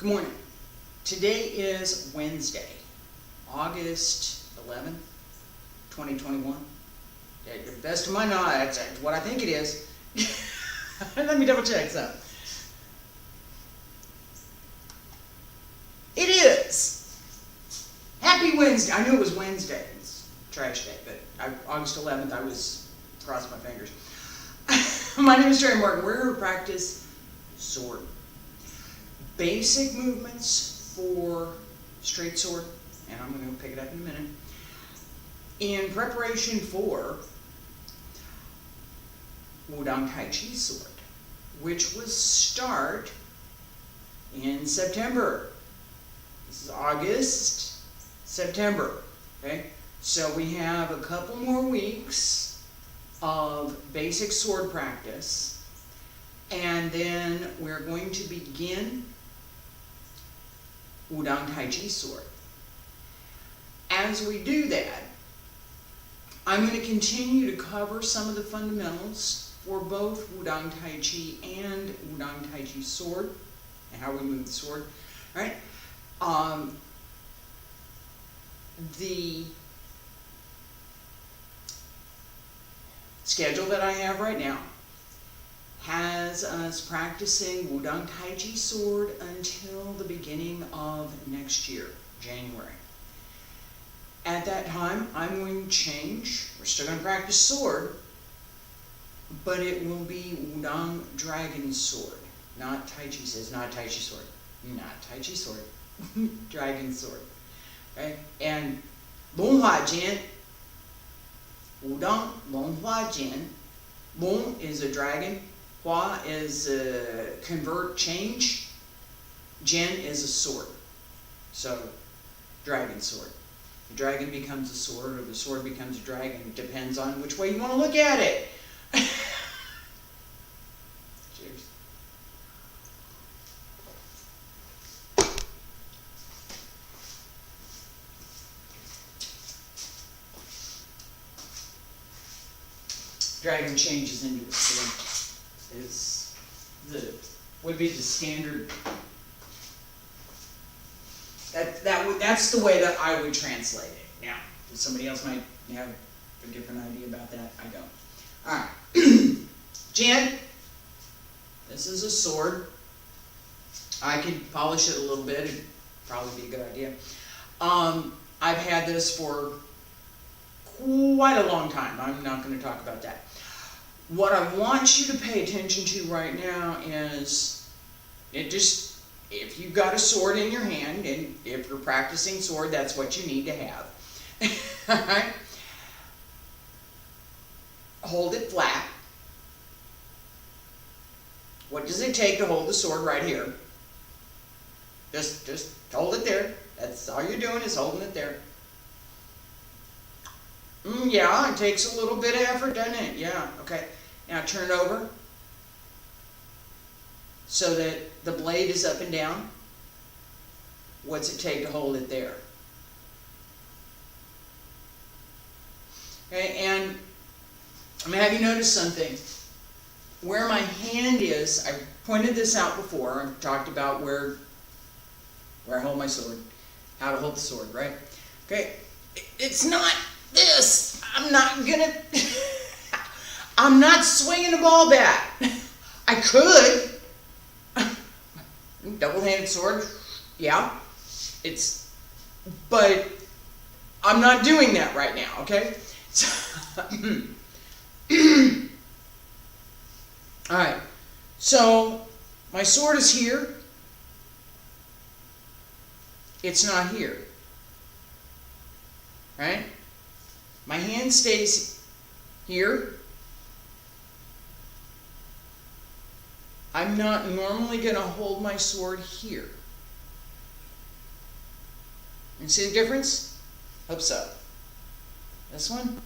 Good morning. Today is Wednesday, August 11th, 2021. To the best of my knowledge, that's what I think it is. Let me double check something. It is. Happy Wednesday. I knew it was Wednesday. It's trash day, but August 11th, I was crossing my fingers. My name is Terry Morgan. We're going to practice sword. Basic movements for straight sword, and I'm going to pick it up in a minute. In preparation for Wudang Taiji sword, which will start in September. This is August, September. Okay, so we have a couple more weeks of basic sword practice, and then we're going to begin Wudang Taiji sword. As we do that, I'm going to continue to cover some of the fundamentals for both Wudang Taiji and Wudang Taiji sword, and how we move the sword. All right. The schedule that I have right now has us practicing Wudang Taiji sword until the beginning of next year, January. At that time, I'm going to change. We're still going to practice sword, but it will be Wudang dragon sword. Not Taiji says, not Taiji sword. Not Taiji sword. Dragon sword. Okay? And Longhua jian. Wudang Longhua jian. Long is a dragon. Hua is convert, change. Jian is a sword. So, dragon sword. The dragon becomes a sword, or the sword becomes a dragon. It depends on which way you want to look at it. Cheers. Dragon changes into a sword. Would be the standard. That's the way that I would translate it. Now, somebody else might have a different idea about that. I don't. All right. Jian. This is a sword. I could polish it a little bit. It'd probably be a good idea. I've had this for quite a long time. I'm not going to talk about that. What I want you to pay attention to right now is, if you've got a sword in your hand, and if you're practicing sword, that's what you need to have. Alright? Hold it flat. What does it take to hold the sword right here? Just hold it there. That's all you're doing, is holding it there. Yeah, it takes a little bit of effort, doesn't it? Yeah, okay. Now turn it over so that the blade is up and down. What's it take to hold it there? Okay, and I'm going to have you notice something. Where my hand is, I pointed this out before. I've talked about where I hold my sword, how to hold the sword, right? Okay, it's not this. I'm not swinging the ball back. I could. Double-handed sword, yeah. But I'm not doing that right now, okay? Alright, so my sword is here. It's not here. Right? My hand stays here. I'm not normally going to hold my sword here. You see the difference? Hope so. This one?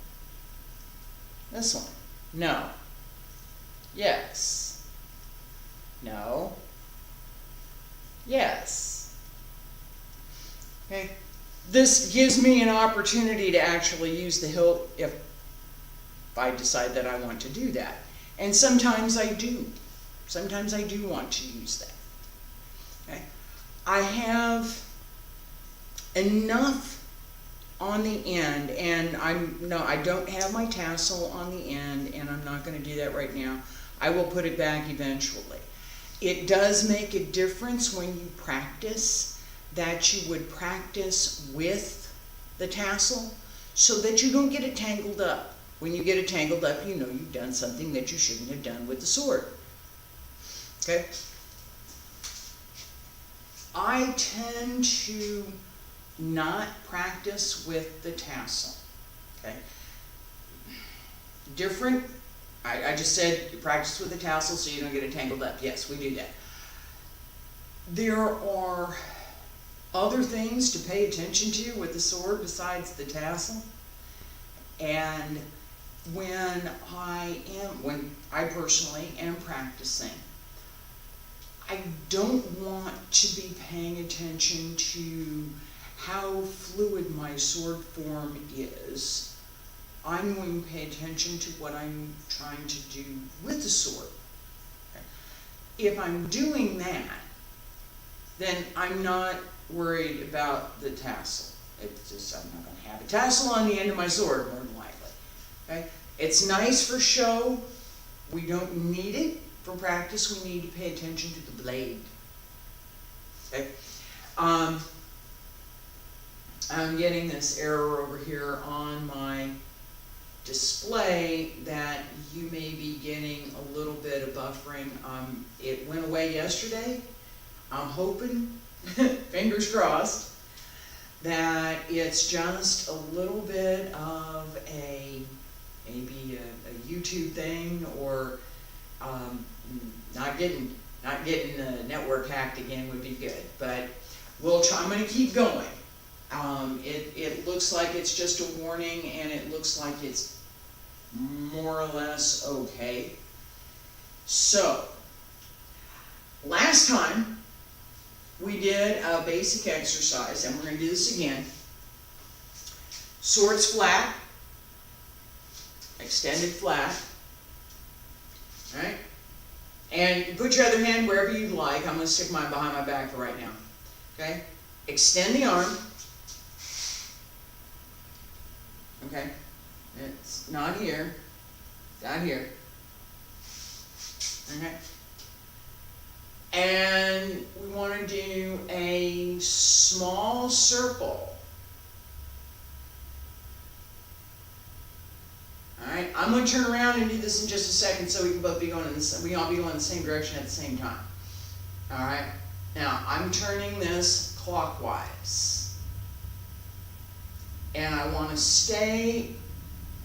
This one? No. Yes. No. Yes. Okay. This gives me an opportunity to actually use the hilt if I decide that I want to do that. And sometimes I do. Sometimes I do want to use that. Okay? I have enough on the end, and I don't have my tassel on the end, and I'm not gonna do that right now. I will put it back eventually. It does make a difference when you practice that you would practice with the tassel so that you don't get it tangled up. When you get it tangled up, you know you've done something that you shouldn't have done with the sword. Okay? I tend to not practice with the tassel. Okay? Different, I just said you practice with the tassel so you don't get it tangled up. Yes, we do that. There are other things to pay attention to with the sword besides the tassel. And when I personally am practicing, I don't want to be paying attention to how fluid my sword form is. I'm going to pay attention to what I'm trying to do with the sword. Okay. If I'm doing that, then I'm not worried about the tassel. It's just, I'm not going to have a tassel on the end of my sword, more than likely. Okay? It's nice for show. We don't need it for practice. We need to pay attention to the blade. Okay? I'm getting this error over here on my display that you may be getting a little bit of buffering. It went away yesterday. I'm hoping, fingers crossed, that it's just a little bit of maybe a YouTube thing, or not getting the network hacked again would be good. But we'll try. I'm going to keep going. It looks like it's just a warning, and it looks like it's more or less okay. So, last time we did a basic exercise, and we're going to do this again. Swords flat, extended flat, right? And put your other hand wherever you'd like. I'm going to stick mine behind my back for right now. Okay? Extend the arm. Okay? It's not here. Down here. Okay? And we want to do a small circle. Alright? I'm going to turn around and do this in just a second so we can both be going in we all be going in the same direction at the same time. Alright? Now, I'm turning this clockwise. And I want to stay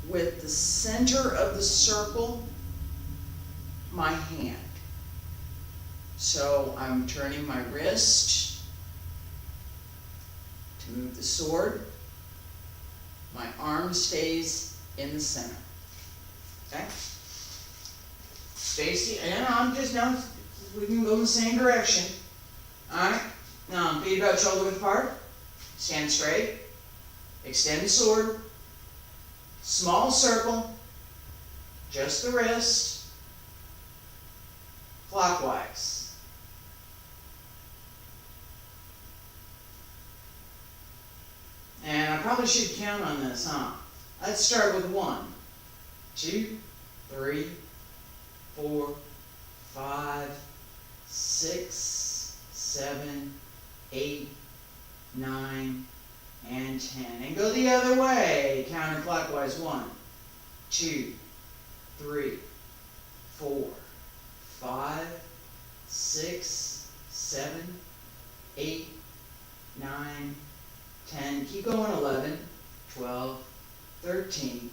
with the center of the circle, my hand. So I'm turning my wrist to move the sword. My arm stays in the center. Okay? Stacy, and I'm just now, we can go in the same direction. Alright? Now, feet about shoulder width apart. Stand straight. Extend the sword. Small circle. Just the wrist. Clockwise. And I probably should count on this, huh? Let's start with 1, 2, 3, 4, 5, 6, 7, 8, 9, and 10. And go the other way, counterclockwise. 1, 2, 3, 4, 5, 6, 7, 8, 9, 10. Keep going. 11, 12, 13,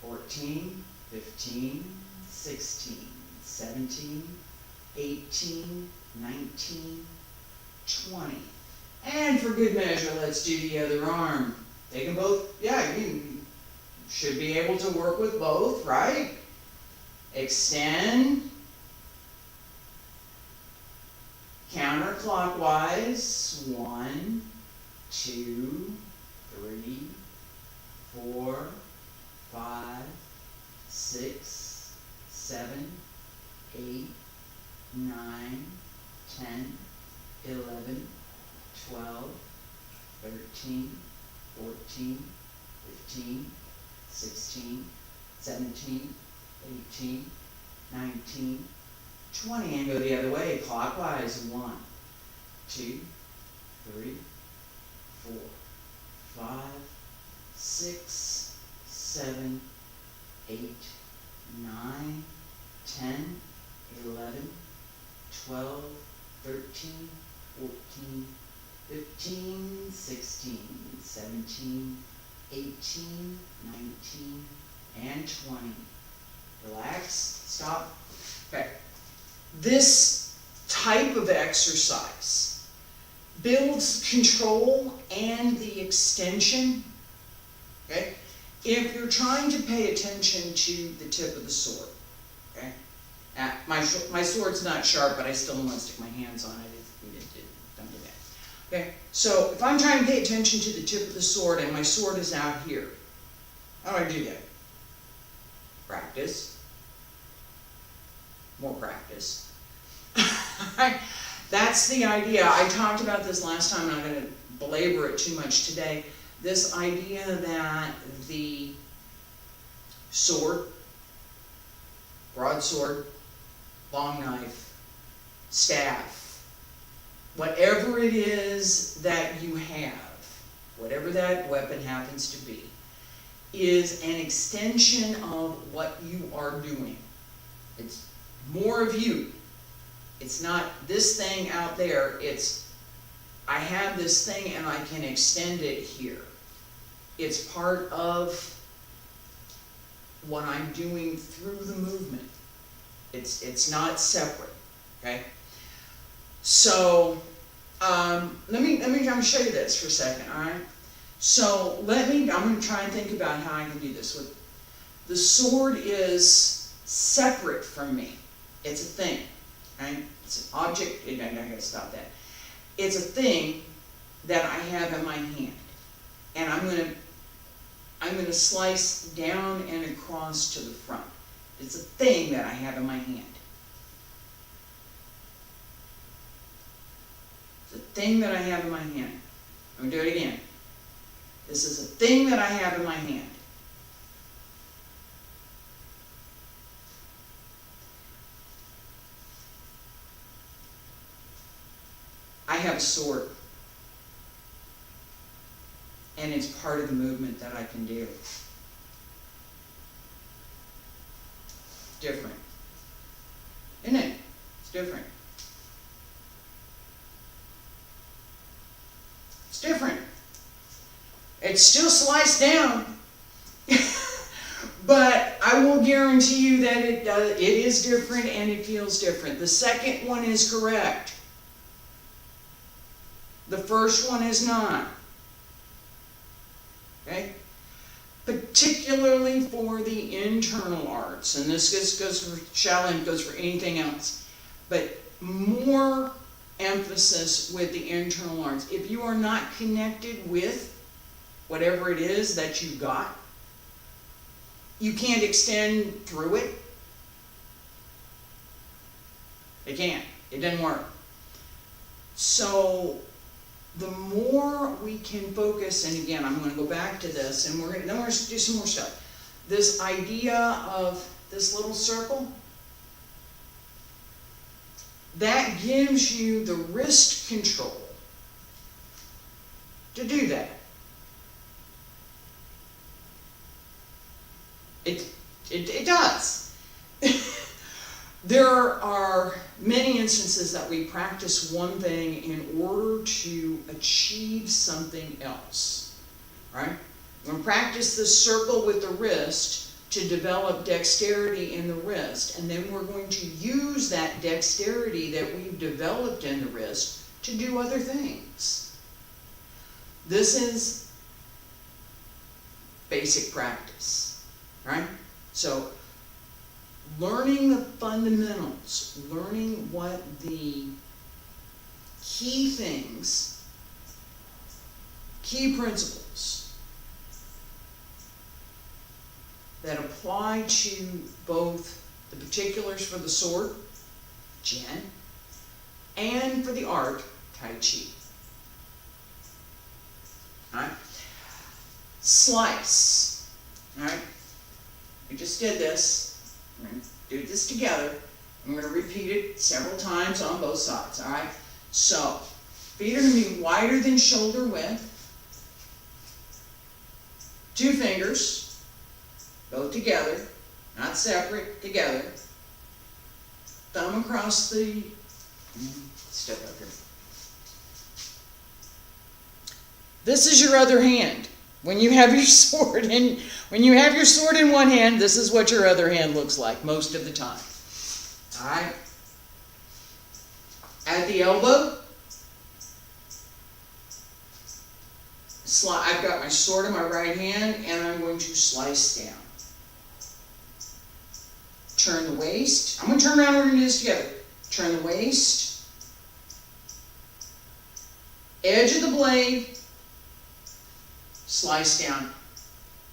14, 15, 16, 17, 18, 19, 20. And for good measure, let's do the other arm. They can both, yeah, you should be able to work with both, right? Extend. Counterclockwise. 1, 2, 3, 4, 5, 6, 7, 8, 9, 10, 11, 12, 13, 14, 15, 16, 17, 18, 19, 20, and go the other way, clockwise. 1, 2, 3, 4, 5, 6, 7, 8, 9, 10, 11, 12, 13, 14, 15, 16, 17, 18, 19, and 20. Relax, stop. Okay. This type of exercise builds control and the extension. Okay? If you're trying to pay attention to the tip of the sword, okay? My sword's not sharp, but I still want to stick my hands on it. Don't do that. Okay? So if I'm trying to pay attention to the tip of the sword and my sword is out here, how do I do that? Practice. More practice. That's the idea. I talked about this last time, and I'm going to belabor it too much today. This idea that the sword, broadsword, long knife, staff, whatever it is that you have, whatever that weapon happens to be, is an extension of what you are doing. It's more of you. It's not this thing out there, it's I have this thing and I can extend it here. It's part of what I'm doing through the movement. It's not separate, okay? So, let me show you this for a second, all right? So, I'm going to try and think about how I can do this. The sword is separate from me. It's a thing, right? It's an object. I gotta stop that. It's a thing that I have in my hand, and I'm gonna slice down and across to the front. It's a thing that I have in my hand. It's a thing that I have in my hand. I'm gonna do it again. This is a thing that I have in my hand. I have a sword, and it's part of the movement that I can do. It's different, isn't it? It's different. It's different. It's still sliced down, but I will guarantee you that it is different and it feels different. The second one is correct. The first one is not. Okay? Particularly for the internal arts, and this goes for Shaolin, goes for anything else, but more emphasis with the internal arts. If you are not connected with whatever it is that you got, you can't extend through it. It can't. It doesn't work. So the more we can focus, and again, I'm going to go back to this, and then we're going to do some more stuff. This idea of this little circle, that gives you the wrist control to do that. It does. There are many instances that we practice one thing in order to achieve something else, right? We're going to practice the circle with the wrist to develop dexterity in the wrist, and then we're going to use that dexterity that we've developed in the wrist to do other things. This is basic practice, right? So, learning the fundamentals, learning what the key things, key principles that apply to both the particulars for the sword, jian, and for the art, Tai Chi. Alright? Slice. Alright? We just did this. We're going to do this together. I'm going to repeat it several times on both sides. Alright? So, feet are going to be wider than shoulder width. 2 fingers, both together, not separate, together. Thumb across the, step up here. This is your other hand. When you have your sword in, one hand, this is what your other hand looks like most of the time. Alright? At the elbow, I've got my sword in my right hand, and I'm going to slice down. Turn the waist. I'm going to turn around and we're going to do this together. Turn the waist. Edge of the blade. Slice down.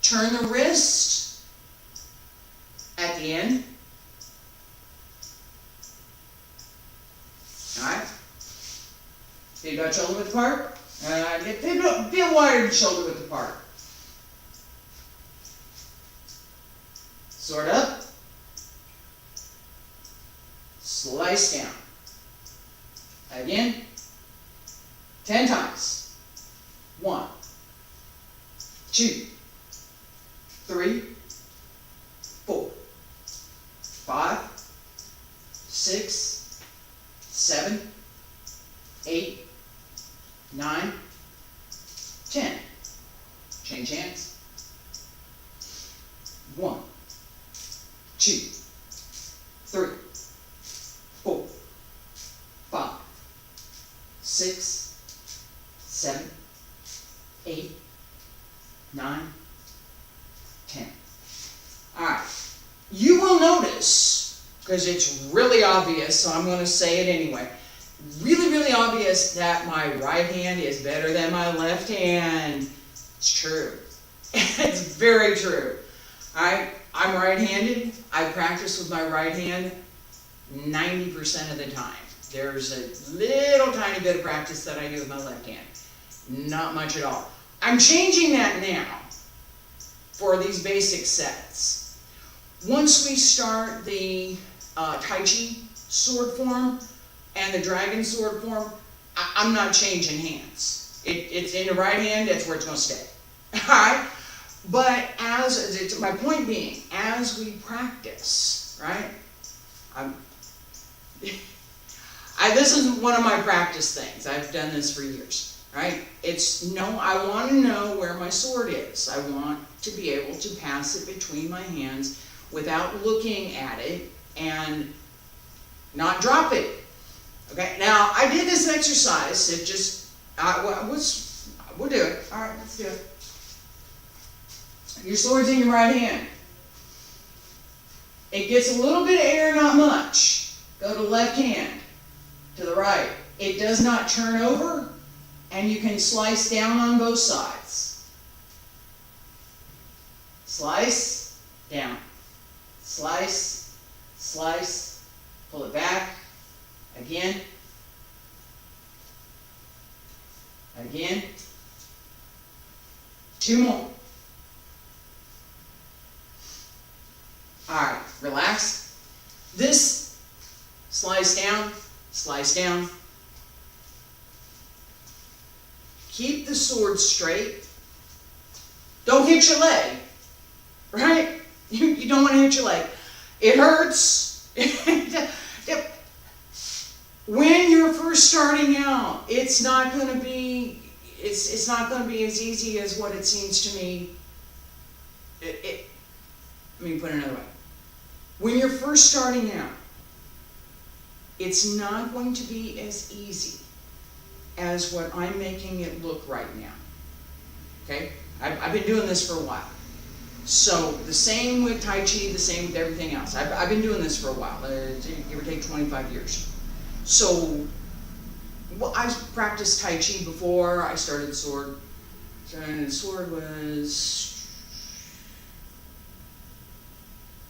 Turn the wrist at the end. Alright? Feet about shoulder width apart. Get a bit wider than shoulder width apart. Sword up. Slice down. Again. 10 times. 1, 2, 3, 4, 5, 6, 7, 8, 9, 10. Change hands. 1, 2, 3, 4, 5, 6, 7, 8, 9, 10. Alright. You will notice, because it's really obvious, so I'm going to say it anyway. Really, really obvious that my right hand is better than my left hand. It's true. It's very true. I'm right-handed. I practice with my right hand 90% of the time. There's a little tiny bit of practice that I do with my left hand. Not much at all. I'm changing that now for these basic sets. Once we start the Taiji sword form and the dragon sword form, I'm not changing hands. It's in the right hand, that's where it's going to stay. Alright? But my point being, as we practice, right? This is one of my practice things. I've done this for years, right? I want to know where my sword is. I want to be able to pass it between my hands without looking at it and not drop it. Okay, now I did this exercise. We'll do it. All right, let's do it. Your sword's in your right hand. It gets a little bit of air, not much. Go to left hand, to the right. It does not turn over, and you can slice down on both sides. Slice, down. Slice, slice, pull it back. Again. Again. 2 more. Alright, relax. This, slice down. Keep the sword straight. Don't hit your leg, right? You don't want to hit your leg. It hurts. When you're first starting out, it's not going to be as easy as what it seems to me. Let me put it another way. When you're first starting out, it's not going to be as easy as what I'm making it look right now. Okay? I've been doing this for a while. So the same with Tai Chi, the same with everything else. I've been doing this for a while, give or take 25 years. So I've practiced Tai Chi before I started the sword. And the sword was,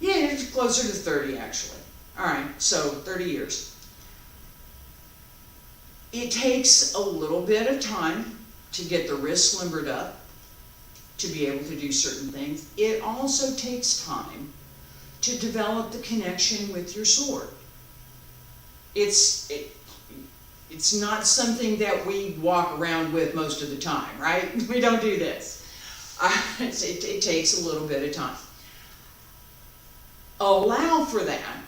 it's closer to 30 actually. Alright, so 30 years. It takes a little bit of time to get the wrist limbered up, to be able to do certain things. It also takes time to develop the connection with your sword. It's not something that we walk around with most of the time, right? We don't do this. It takes a little bit of time. Allow for that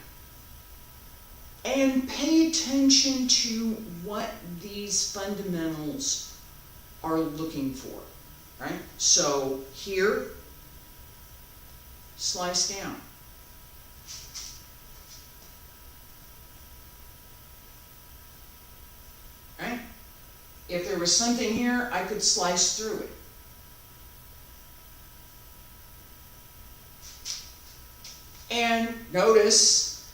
and pay attention to what these fundamentals are looking for, right? So here, slice down. Right? If there was something here, I could slice through it. And notice,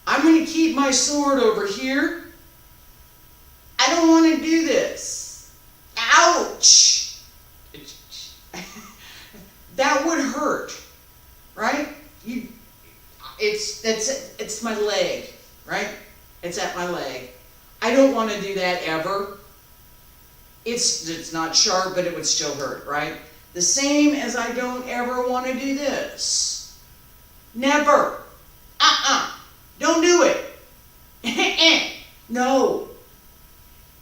I'm going to keep my sword over here. I don't want to do this. Ouch! That would hurt, right? It's my leg, right? It's at my leg. I don't want to do that ever. It's not sharp, but it would still hurt, right? The same as I don't ever want to do this. Never. Don't do it. No.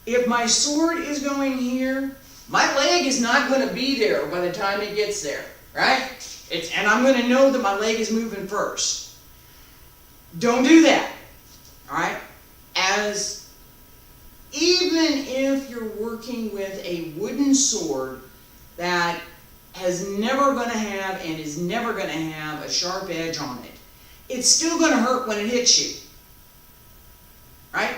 If my sword is going here, my leg is not going to be there by the time it gets there, right? And I'm going to know that my leg is moving first. Don't do that, all right? Even if you're working with a wooden sword that has never going to have and is never going to have a sharp edge on it, it's still going to hurt when it hits you, right?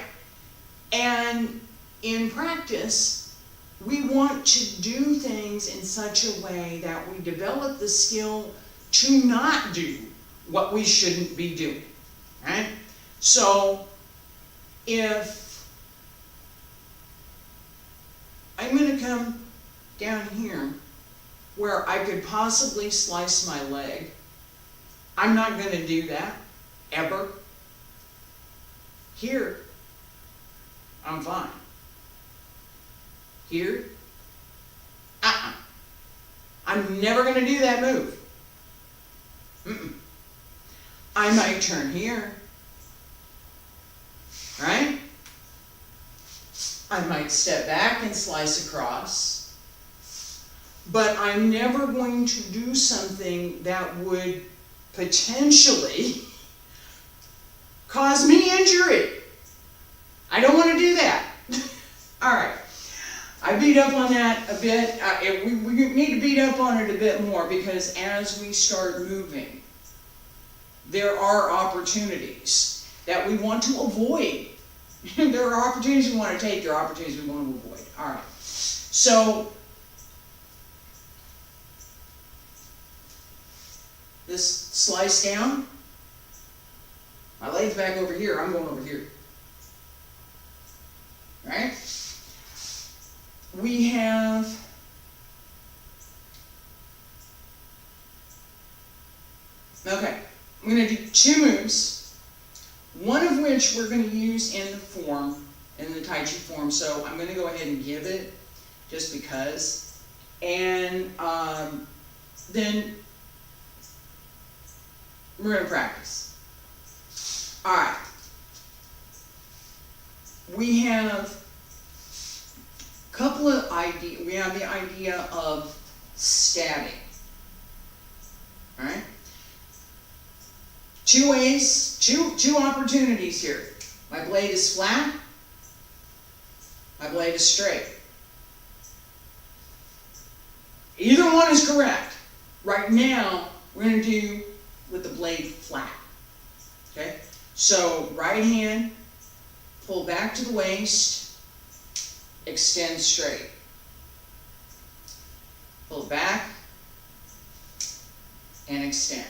And in practice, we want to do things in such a way that we develop the skill to not do what we shouldn't be doing, right? So if I'm going to come down here where I could possibly slice my leg, I'm not going to do that, ever. Here, I'm fine. Here, I'm never going to do that move. I might turn here, right? I might step back and slice across, but I'm never going to do something that would potentially cause me injury. I don't want to do that. All right. I beat up on that a bit. We need to beat up on it a bit more, because as we start moving, there are opportunities that we want to avoid. There are opportunities we want to take, there are opportunities we want to avoid. All right. So, this slice down, my leg's back over here, I'm going over here. Right? We have okay, I'm going to do two moves, one of which we're going to use in the Taiji form, so I'm going to go ahead and give it just because, and then we're going to practice. Alright, we have a couple of ideas. We have the idea of stabbing. Alright? Two ways, two opportunities here. My blade is flat, my blade is straight. Either one is correct. Right now, we're going to do with the blade flat. Okay? So, right hand, pull back to the waist, extend straight. Pull back, and extend.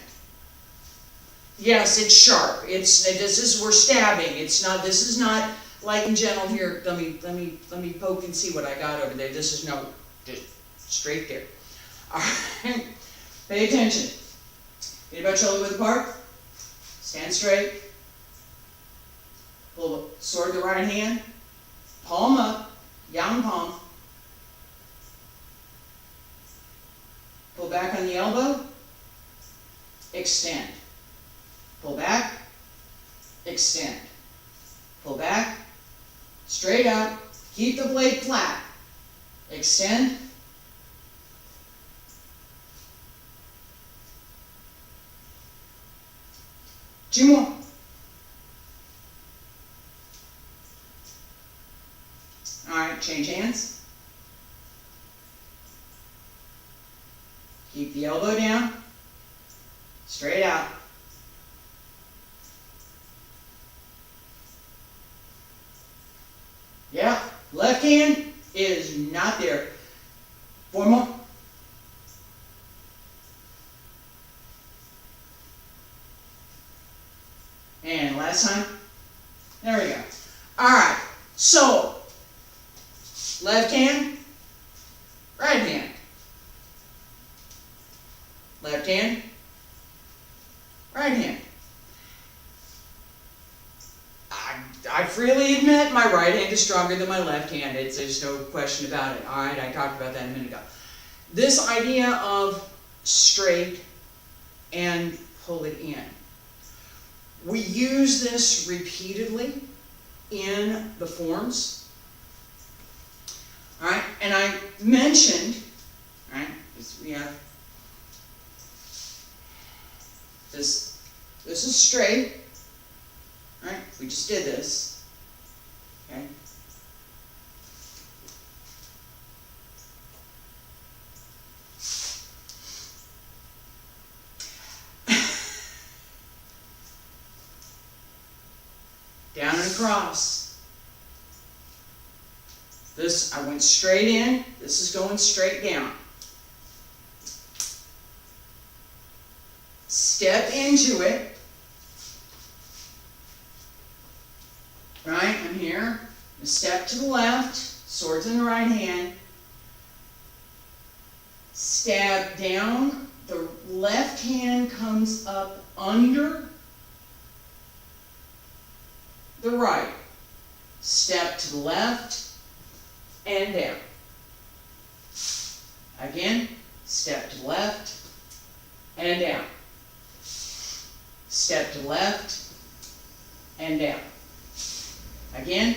Yes, it's sharp. We're stabbing. This is not light and gentle here. Let me poke and see what I got over there. This is just straight there. All right. Pay attention. Feet about shoulder width apart. Stand straight. Pull the sword in the right hand. Palm up. yang palm. Pull back on the elbow, extend. Pull back, extend. Pull back, straight up, keep the blade flat. Extend. Two more. Alright, change hands. Keep the elbow down, straight out. Yeah, left hand is not there. Four more. And last time. There we go. Alright, so left hand, right hand. Left hand, right hand. I freely admit my right hand is stronger than my left hand. There's no question about it. Alright, I talked about that a minute ago. This idea of straight and pull it in. We use this repeatedly in the forms. Alright, and I mentioned, alright, we have this is straight. Alright, we just did this. Okay. Down and across. This, I went straight in. This is going straight down. Step into it. Right, I'm here. A step to the left. Sword's in the right hand. Stab down. The left hand comes up under the right. Step to the left and down. Again, step to the left and down. Step to the left and down. Again.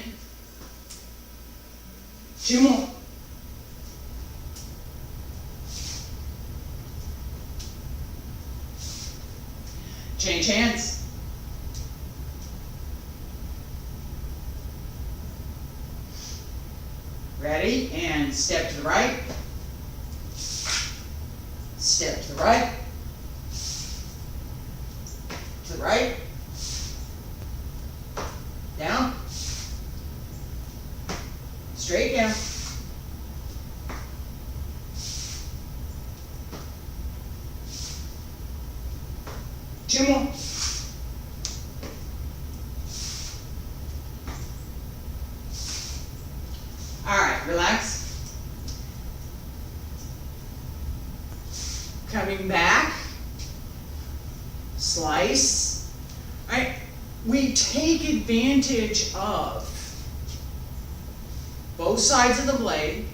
Two more. Change hands. Ready? And step to the right. Step to the right. To the right. Down. Straight down. Two more. All right, relax. Coming back. Slice. All right, we take advantage of both sides of the blade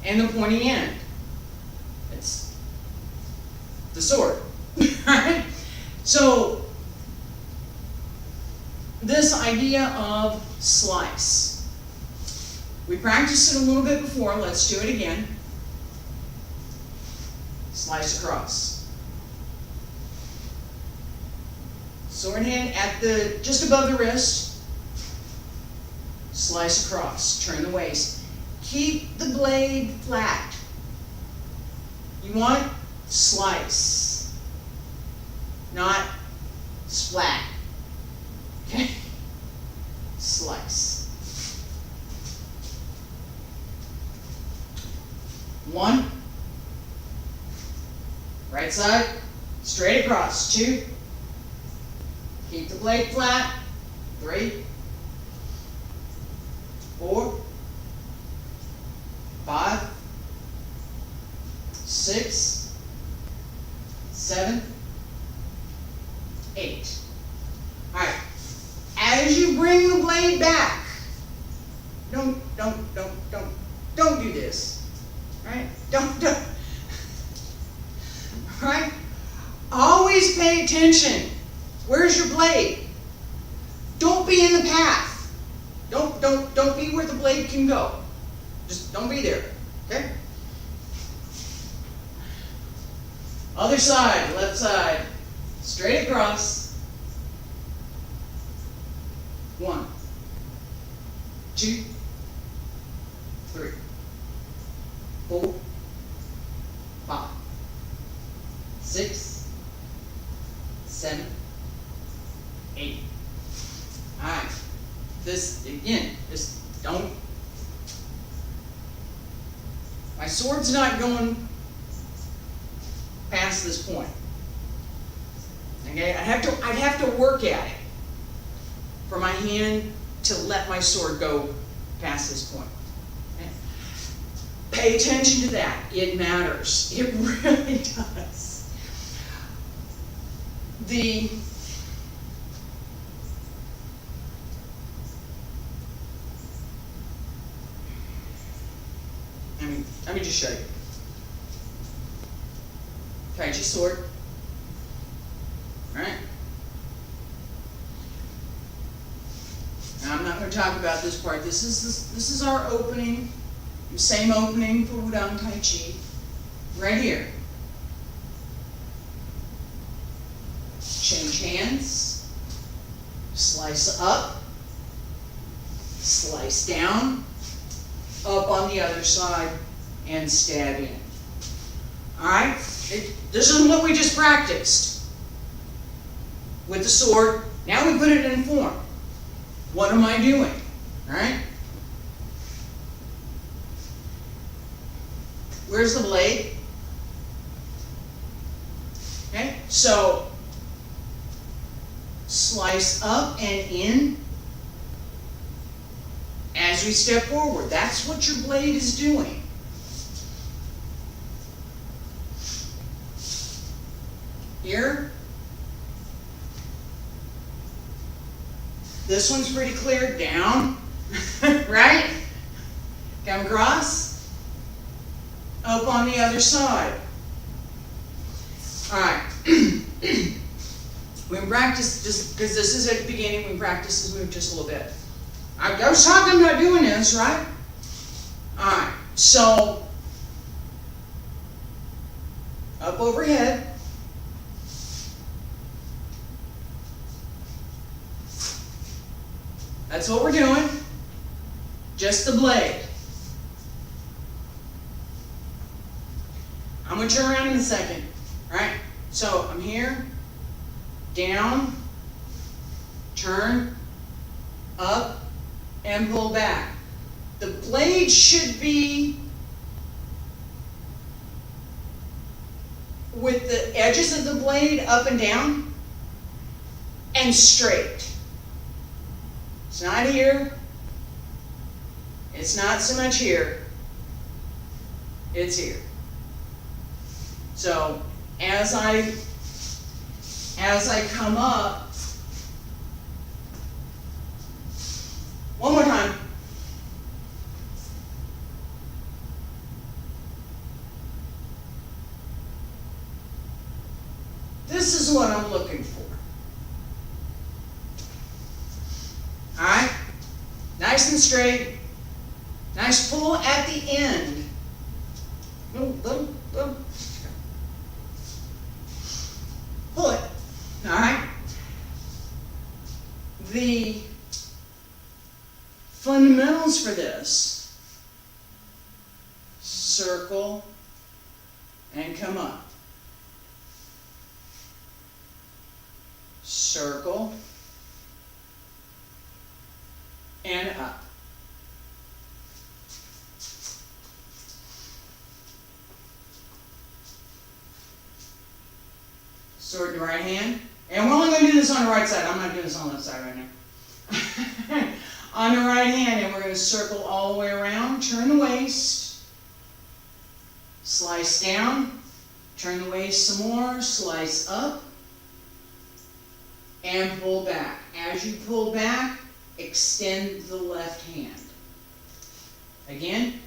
and the pointy end. It's the sword. Right? So this idea of slice. We practiced it a little bit before. Let's do it again. Slice across. Sword hand at the just above the wrist. Slice across. Turn the waist. Keep the blade flat. You want slice, not splat. Okay? Slice. One. Right side. Straight across. Two. Keep the blade flat. 3, 4, 5, 6, 7, 8. All right. As you bring the blade back, don't do this, right? Don't, right? Always pay attention. Where's your blade? Don't be in the path. Don't be where the blade can go. Just don't be there, okay? Other side, left side, straight across. 1, 2, 3, 4, 5, 6, 7, 8. All right. This again, just don't. My sword's not going past this point. Okay, I'd have to work at it for my hand to let my sword go past this point. Okay? Pay attention to that. It matters. It really does. Let me just show you. Taiji sword. Right? Now I'm not going to talk about this part. This is our opening. Same opening for Wudang Taiji. Right here. Change hands. Slice up. Slice down. Up on the other side. And stab in. Alright? This is what we just practiced with the sword. Now we put it in form. What am I doing? Alright? Where's the blade? Okay, so slice up and in as we step forward. That's what your blade is doing. Here. This one's pretty clear. Down. Right? Come across. Up on the other side. Alright. We practice, just because this is at the beginning, we practice this move just a little bit. I was talking about doing this, right? Alright. So, up overhead. That's what we're doing. Just the blade. I'm going to turn around in a second. Right? So I'm here. Down. Turn. Up. And pull back. The blade should be with the edges of the blade up and down and straight. It's not here. It's not so much here. It's here. So as I come up, one more time. This is what I'm looking for. Alright? Nice and straight. Nice pull at the end. Little. Pull it. Alright? The fundamentals for this: circle and come up. Circle and up. Sword in the right hand. And we're only going to do this on the right side. I'm not doing this on the left side right now. On the right hand, and we're going to circle all the way around. Turn the waist. Slice down. Turn the waist some more. Slice up. And pull back. As you pull back, extend the left hand. Again,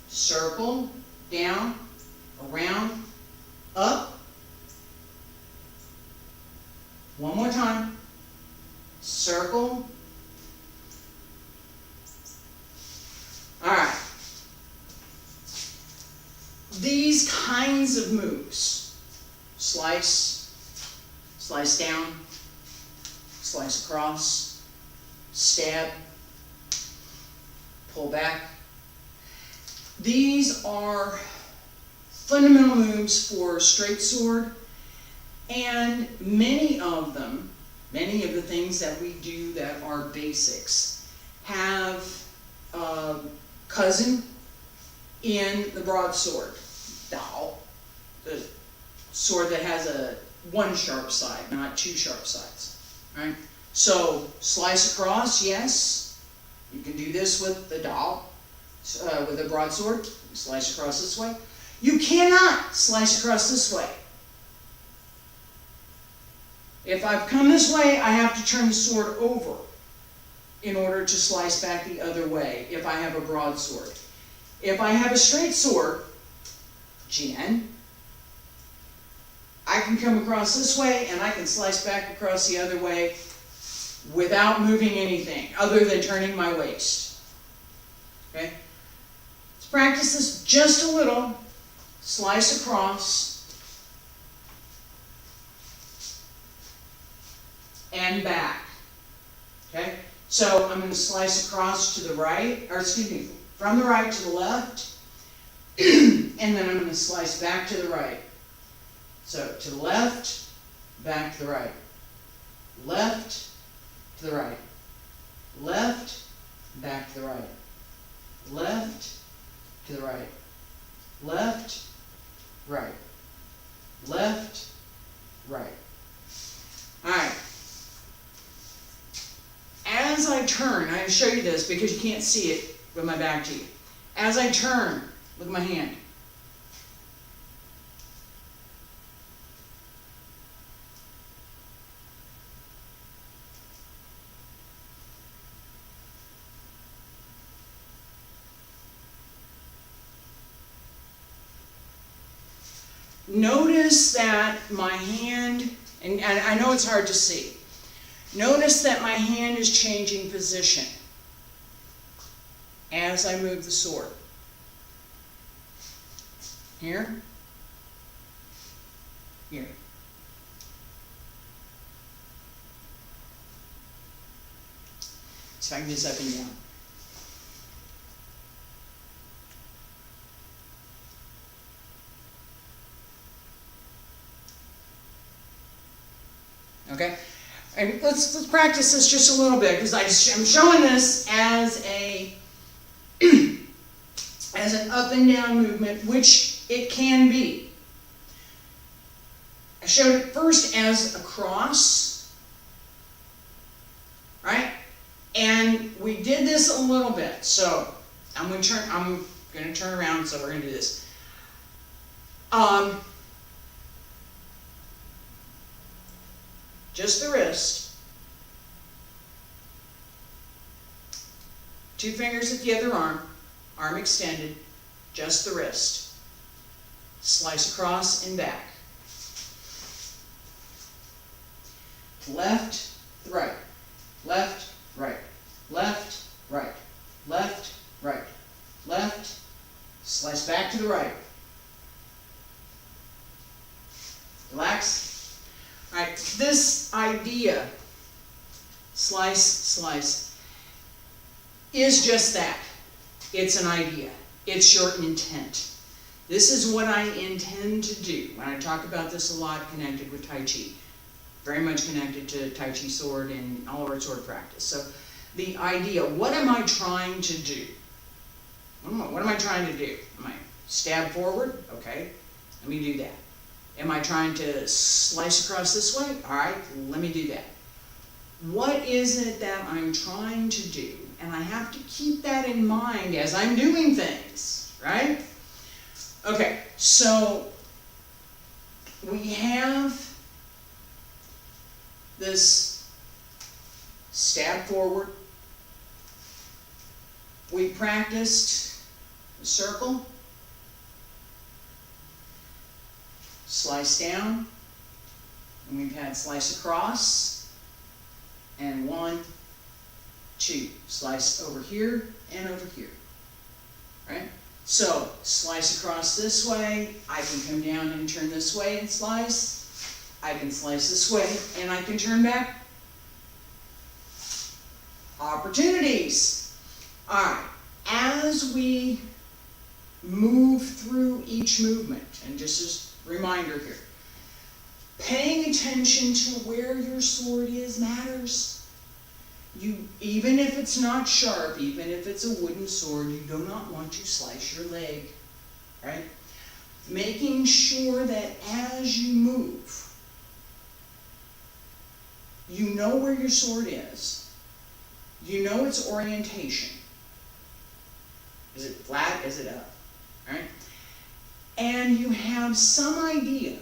circle, down, around, up. One more time. Circle. Alright. These kinds of moves, slice, slice down, slice across, stab, pull back. These are fundamental moves for straight sword, and many of them, many of the things that we do that are basics, have a cousin in the broadsword. Dao, the sword that has one sharp side, not two sharp sides. Right? So slice across, yes. You can do this with the Dao, with the broadsword. Slice across this way. You cannot slice across this way. If I've come this way, I have to turn the sword over in order to slice back the other way if I have a broadsword. If I have a straight sword, jian, I can come across this way and I can slice back across the other way without moving anything other than turning my waist. Okay? Let's practice this just a little. Slice across and back. Okay? So I'm going to slice across to the right, or excuse me, from the right to the left, and then I'm going to slice back to the right. So to the left, back to the right. Left, to the right. Left, back to the right. Left, to the right. Left, right. Left, right. Alright. As I turn, I show you this because you can't see it with my back to you. As I turn, look at my hand. Notice that my hand, and I know it's hard to see, notice that my hand is changing position as I move the sword. Here, here. So I can do this up and down. Okay, and let's practice this just a little bit because I'm showing this as as an up and down movement, which it can be. I showed it first as a cross, right? And we did this a little bit. So I'm going to turn around. So we're going to do this. Just the wrist. 2 fingers at the other arm. Arm extended. Just the wrist. Slice across and back. Left, right. Left, right. Left, right. Left, right. Left. Slice back to the right. Relax. Alright, this idea, slice, slice, is just that. It's an idea. It's your intent. This is what I intend to do. When I talk about this a lot, connected with Tai Chi. Very much connected to Tai Chi sword and all of our sword practice. So the idea, what am I trying to do? What am I trying to do? Am I stab forward? Okay, let me do that. Am I trying to slice across this way? All right, let me do that. What is it that I'm trying to do? And I have to keep that in mind as I'm doing things, right? Okay, so we have this stab forward. We practiced a circle, slice down, and we've had slice across, and 1, 2, slice over here and over here, right? So, slice across this way, I can come down and turn this way and slice. I can slice this way and I can turn back. Opportunities. Alright, as we move through each movement, and just as a reminder here, paying attention to where your sword is matters. Even if it's not sharp, even if it's a wooden sword, you do not want to slice your leg, right? Making sure that as you move, you know where your sword is, you know its orientation. Is it flat? Is it up? Right? And you have some idea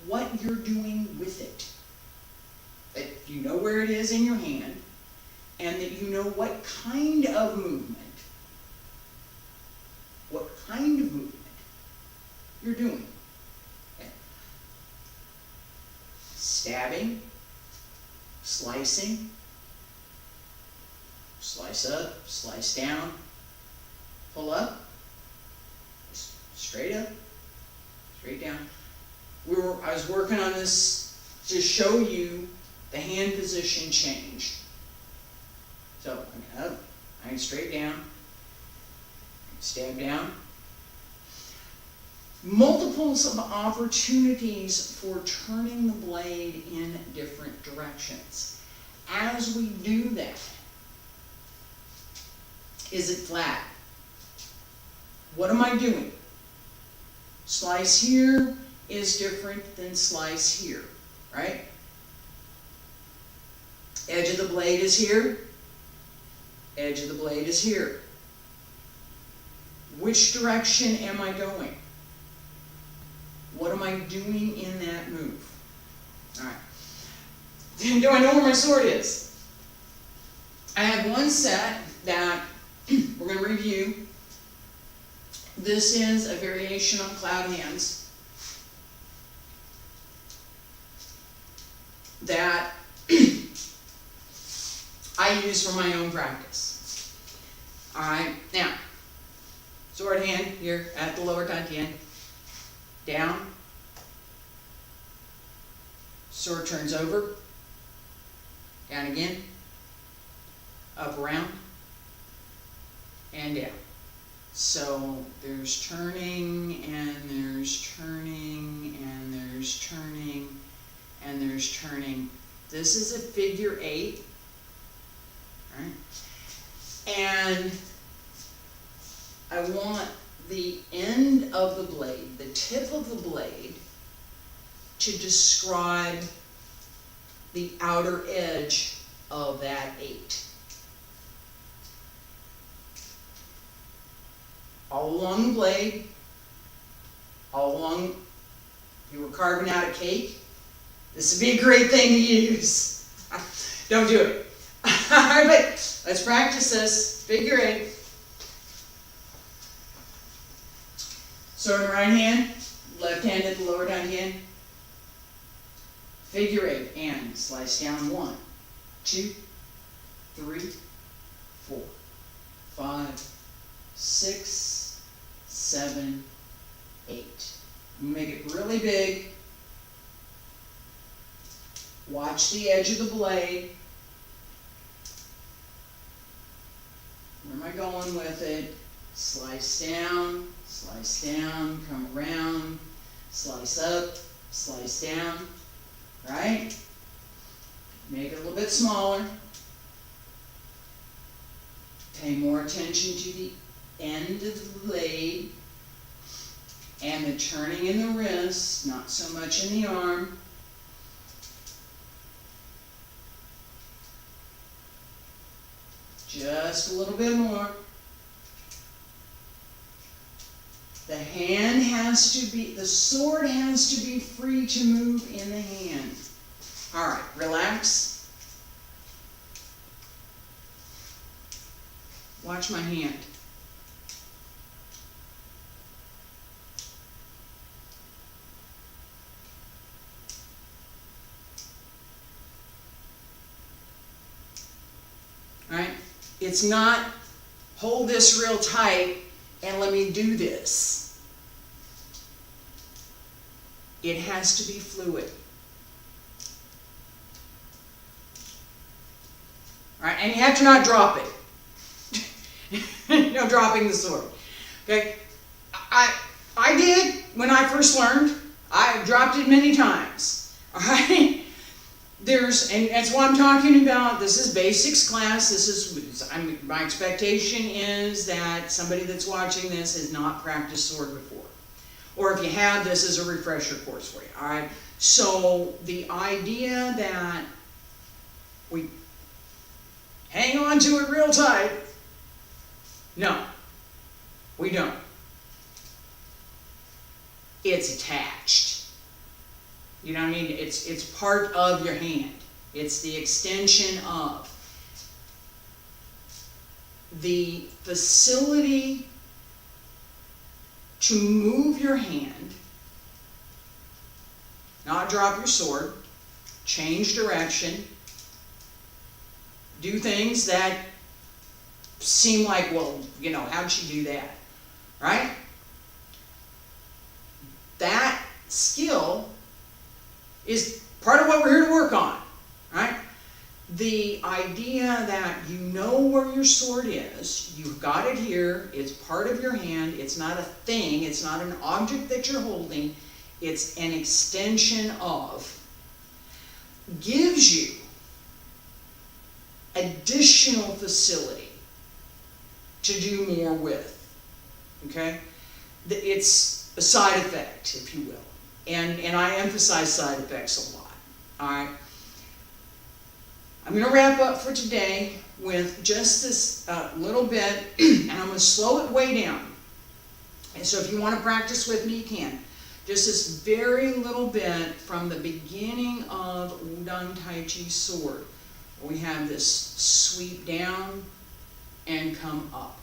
what you're doing with it. That you know where it is in your hand, and that you know what kind of movement you're doing. Okay. Stabbing, slicing, slice up, slice down, pull up, straight up, straight down. I was working on this to show you the hand position change. So I'm up, I'm straight down, stab down. Multiples of opportunities for turning the blade in different directions. As we do that, is it flat? What am I doing? Slice here is different than slice here, right? Edge of the blade is here. Edge of the blade is here. Which direction am I going? What am I doing in that move? All right. Do I know where my sword is? I have one set that we're going to review. This is a variation on cloud hands that I use for my own practice. Alright, now, sword hand here at the lower dantian, down, sword turns over, down again, up around, and down. So there's turning, and there's turning, and there's turning, and there's turning. This is a figure 8. Right? And I want the end of the blade, the tip of the blade, to describe the outer edge of that 8. All along the blade, all along, if you were carving out a cake, this would be a great thing to use. Don't do it. Alright, but let's practice this. Figure 8. Sword in the right hand, left hand at the lower down hand. Figure 8 and slice down 1, 2, 3, 4, 5, 6, 7, 8. Make it really big. Watch the edge of the blade. Where am I going with it? Slice down, come around, slice up, slice down, right? Make it a little bit smaller. Pay more attention to the end of the blade and the turning in the wrist, not so much in the arm. Just a little bit more. The hand has to be, the sword has to be free to move in the hand. All right, relax. Watch my hand. It's not hold this real tight and let me do this. It has to be fluid. All right, and you have to not drop it. No dropping the sword. Okay, I did when I first learned. I dropped it many times. All right, and that's what I'm talking about. This is basics class. My expectation is that somebody that's watching this has not practiced sword before, or if you have, this is a refresher course for you. All right. So the idea that we hang on to it real tight, no, we don't. It's attached. You know what I mean? It's part of your hand. It's the extension of. The facility to move your hand, not drop your sword, change direction, do things that seem like, well, you know, how'd she do that? Right? That skill is part of what we're here to work on, right? The idea that you know where your sword is, you've got it here, it's part of your hand, it's not a thing, it's not an object that you're holding, it's an extension of, gives you additional facility to do more with, okay? It's a side effect, if you will. And I emphasize side effects a lot, all right? I'm going to wrap up for today with just this little bit, and I'm going to slow it way down. And so if you want to practice with me, you can. Just this very little bit from the beginning of Wudang Taiji sword. We have this sweep down and come up.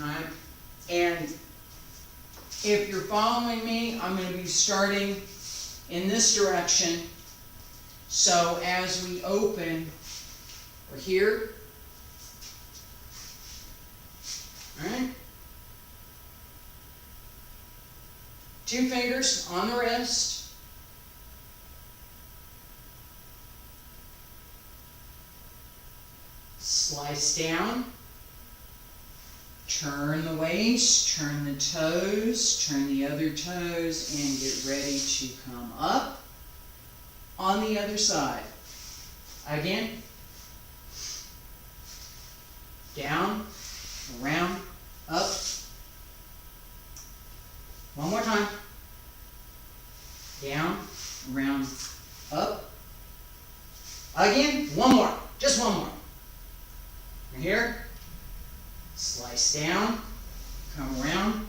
All right? And if you're following me, I'm going to be starting in this direction. So as we open, we're here. All right? 2 fingers on the wrist. Slice down. Turn the waist, turn the toes, turn the other toes, and get ready to come up on the other side. Again, down, around, up. One more time. Down, around, up. Again, one more, just one more. We're here. Slice down, come around,